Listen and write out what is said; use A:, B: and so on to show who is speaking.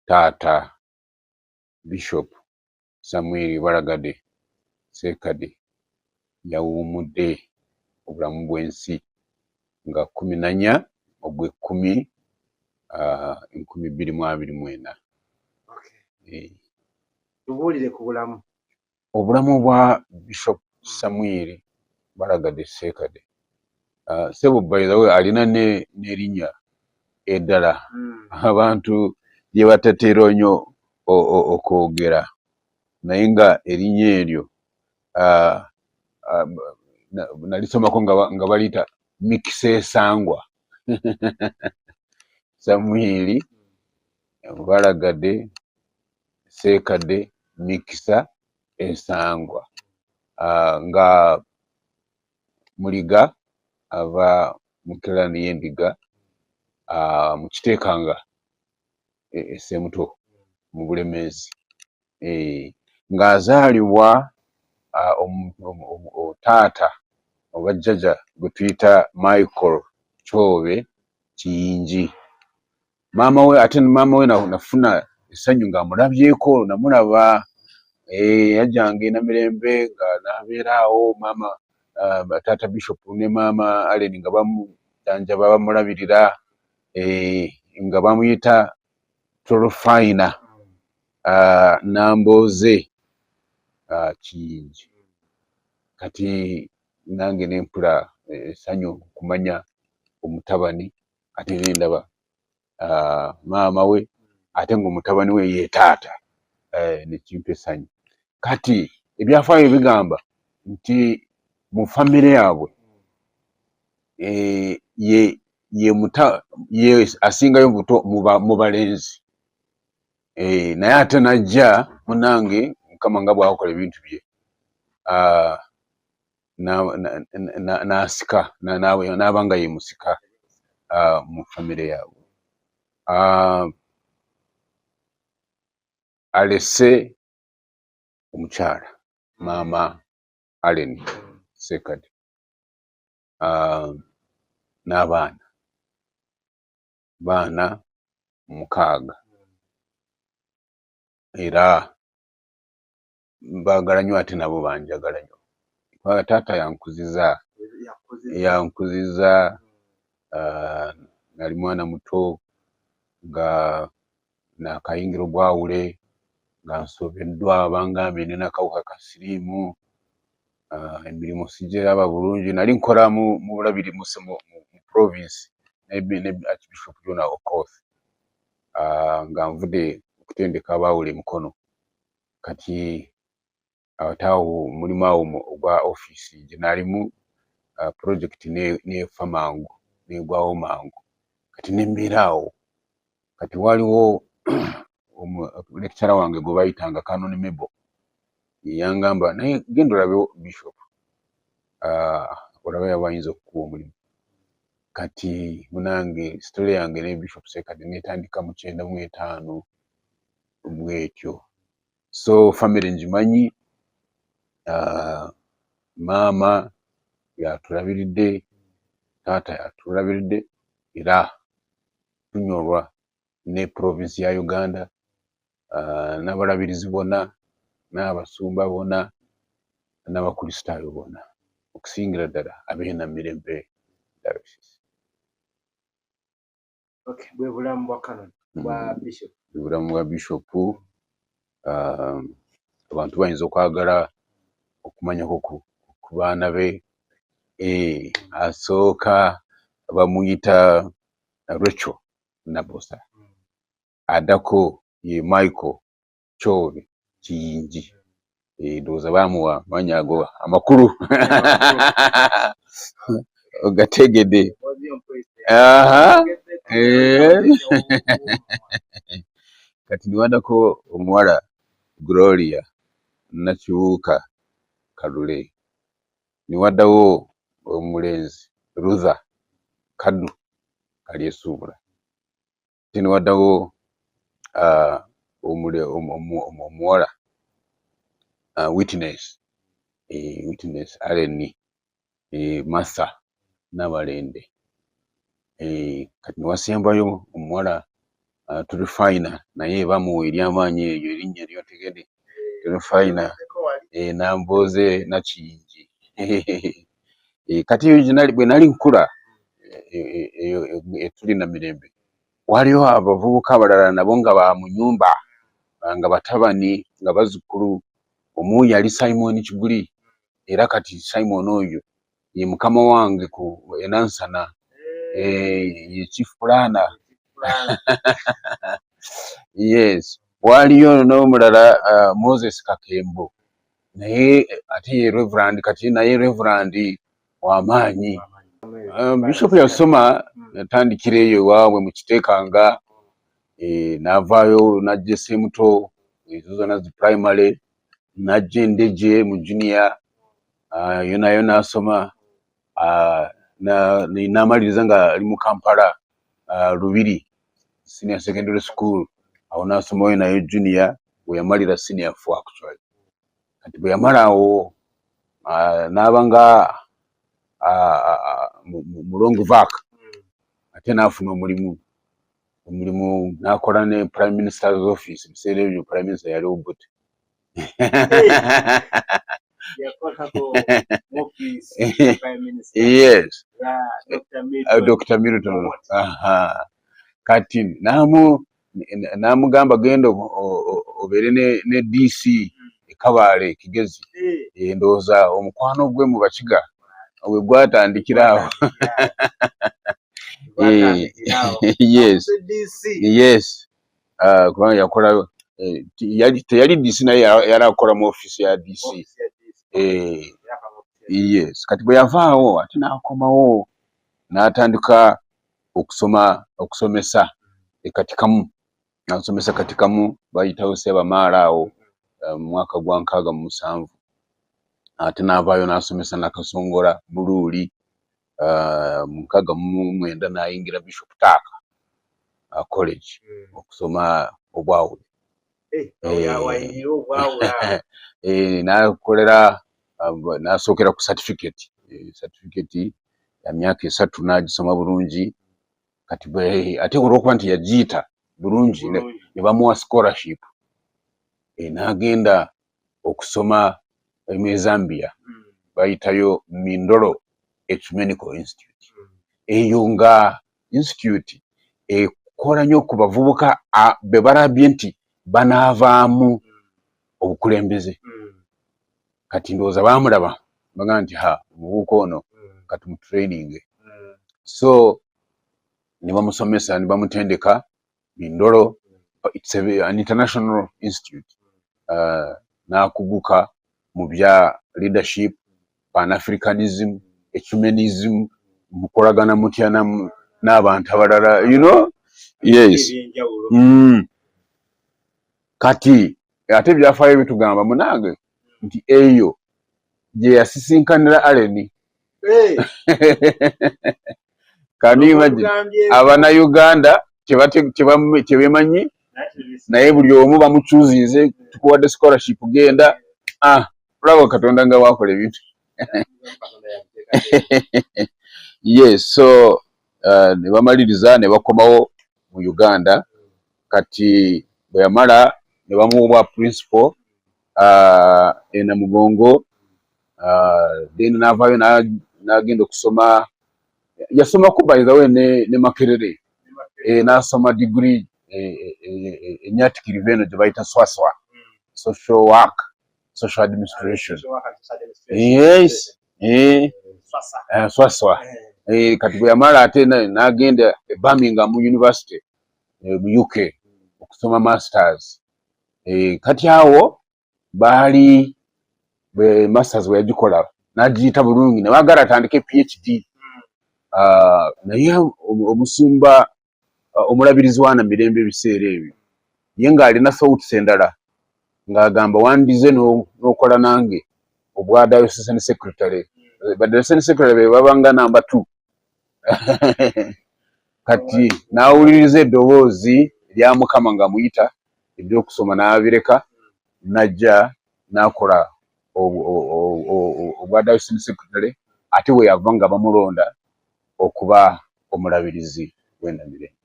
A: taata Bishop Samuel Balagadde Ssekkadde yawummudde obulamu bw'ensi nga 14 Ogw'ekkumi 2024.
B: Tubuulire ku
A: obulamu bwa Bishop Samuel Balagadde Ssekkadde. Sebo by the way alina n'erinnya eddala abantu lye batatera nnyo okwogera, naye nga erinnya eryo nalisomako nga baliyita mikisa esangwa. Samuel Balagadde Ssekkadde mikisa esangwa, nga muliga ava mu Kirani y'Endiga mu Kiteekanga Essemuto mu Bulemeezi, ng'azaalibwa taata oba jjajja gwe tuyita Michael Kyobe Kiyingi. Maama we nafuna essanyu ng'amulabyeko, namulaba yajjanga e Namirembe nga n'abeeraawo maama taata Bishop ne maama Allen nga bamujjanjaba bamulabirira, nga bamuyita Tolofina Nambooze Kiyingi. Kati nange nempula essanyu kumanya omutabani ate nendaba maama we ate ng'omutabani we ye taata, nekimpa essanyu. Kati ebyafaayo bigamba nti mu famire yaabwe ye asingayo buto mu balenzi, naye ate najja munange Mukama nga bw'akola ebintu bye, n'asika n'aba nga ye musika mu famire yaabwe. Alese omukyala maama Allen Ssekkadde n'abaana 6 era mbaagala nnyo ate nabo banjagala nnyo. Taata yankuziza nali mwana muto nga nakayingiro bwawule nga nsobeddwa bangambye nina kawuka ka siriimu, emirimu sigiraba bulungi. Nali nkola mu bulabiri mu province ne Archbishop John Okoth, nga nvudde okutendeka abaawule Mukono. Kati awo mulimu awo ogwa ofiisi gye naalimu, project neefa mangu neegwawo mangu, kati nembeera awo. Kati waliwo lecturer wange gwe bayitanga Canon Mebo yangamba naye genda olabe Bishop, olaba yaba ayinza okukuwa omulimu. Kati munange story yange ne Bishop Ssekkadde netandika mu 95 bwetyo. So family ngimanyi, maama yatulabiridde, taata yatulabiridde, era tunyolwa ne province ya Uganda, n'abalabirizi bonna, n'abasumba bonna, n'abakristaayo bonna, okusingira ddala ab'e Namirembe diocese.
B: Bwe bulamu bwa Canon bwa Bishop.
A: Obulamu bwa Bishop abantu bayinza okwagala okumanyako ku baana be. Asooka bamuyita Rachel Nabosa, addako ye Michael Kyobe Kiyingi. Ndowooza baamuwa amanya ago amakulu ogategedde. Kati niwaddako omuwala Gloria Nakiwuka Kalule, niwaddawo omulenzi Ruther Kaddu Kalyesuubula, niwaddawo omuwala Witness Allen Martha Nabalende, kati wasembayo omuwala Turifayina naye bamuwa ery'amaanyi eryo erinnya lyotegedde Turifayina namboze nakiyingi kati bwe nali nkula tuli na mirembe waliwo abavubuka abalala nabo nga ba mu nyumba nga batabani nga bazzukulu omu yali Simon Kiguli era kati Simon oyo ye mukama wange ku enansana ye chief planner yes waliyo n'omulala Moses Kakembo naye ate ye reverend kati naye reverend w'amaanyi bishop yasoma yatandikira eyo ewaabwe mu Kiteekanga n'avaayo n'ajja Semuto ezo zonna zi primary n'ajja Endeje mu junior yo nayo n'asoma n'amaliriza nga ali mu Kampala Lubiri senior secondary school awo n'asomayo nayo junior bwe yamalira senior 4 actually kati bwe yamala awo n'abanga mu Longvac ate n'afuna omulimu n'akola ne prime minister's office biseera ebyo prime minister yali Obote yes Dr. Milton kati namugamba genda obeere ne DC Kabale Kigezi ndowooza omukwano gwe mu Bakiga we gwatandikira awo yes kubanga yakola teyali DC naye yali akola mu office ya DC yes kati bwe yavaawo ate n'akomawo n'atandika okusomesa Katikamu n'asomesa Katikamu bayitawo Sebamaala awo mu mwaka gwa 67 ate n'avaayo n'asomesa Nakasongola Buluuli mu 69 n'ayingira Bishop Taaka college okusoma obwawule n'akolera n'asookera ku certificate ya myaka 3 n'agisoma bulungi kati ate olw'okuba nti yagiyita bulungi ne bamuwa scholarship n'agenda okusoma mu Zambia bayitayo Mindolo Ecumenical Institute eyo nga institute ekola nnyo ku bavubuka be balabye nti banaavaamu obukulembeze kati ndowooza baamulaba baga nti omuvubuka ono kati mu training so ne bamusomesa ne bamutendeka Mindolo it's an international institute n'akuguka mu bya leadership Pan-Africanism ecumenism mukolagana mutya n'abantu abalala yes kati ate byafaayo bitugamba munange nti eyo gye yasisinkanira Allen kani imagine abana Uganda tebemanyi naye buli omu bamuchuzinze tukuwadde scholarship genda olaba Katonda nga wakola ebintu yes so ne bamaliriza ne bakomawo mu Uganda kati bwe yamala ne bamuwa principal Namugongo then n'avaayo n'agenda okusoma yasomako by the way ne Makerere n'asoma degree enyatikirivu eno gye bayita swaswa social work social administration yes swaswa kati bwe yamala ate n'agenda Birmingham University mu UK okusoma masters kati awo baali masters we yagikola n'agiyita bulungi ne baagala atandike PhD naye omusumba omulabirizi wana mirembe ebiseera ebyo ye ng'alina thoughts endala ng'agamba wandize n'okola nange obwa diocesan secretary ba diocesan secretary be babanga namba 2 kati n'awuliriza eddoboozi lya Mukama nga muyita eby'okusoma n'abireka najja n'akola obwa diocesan secretary ate we yava nga bamulonda okuba omulabirizi w'ennamirembe.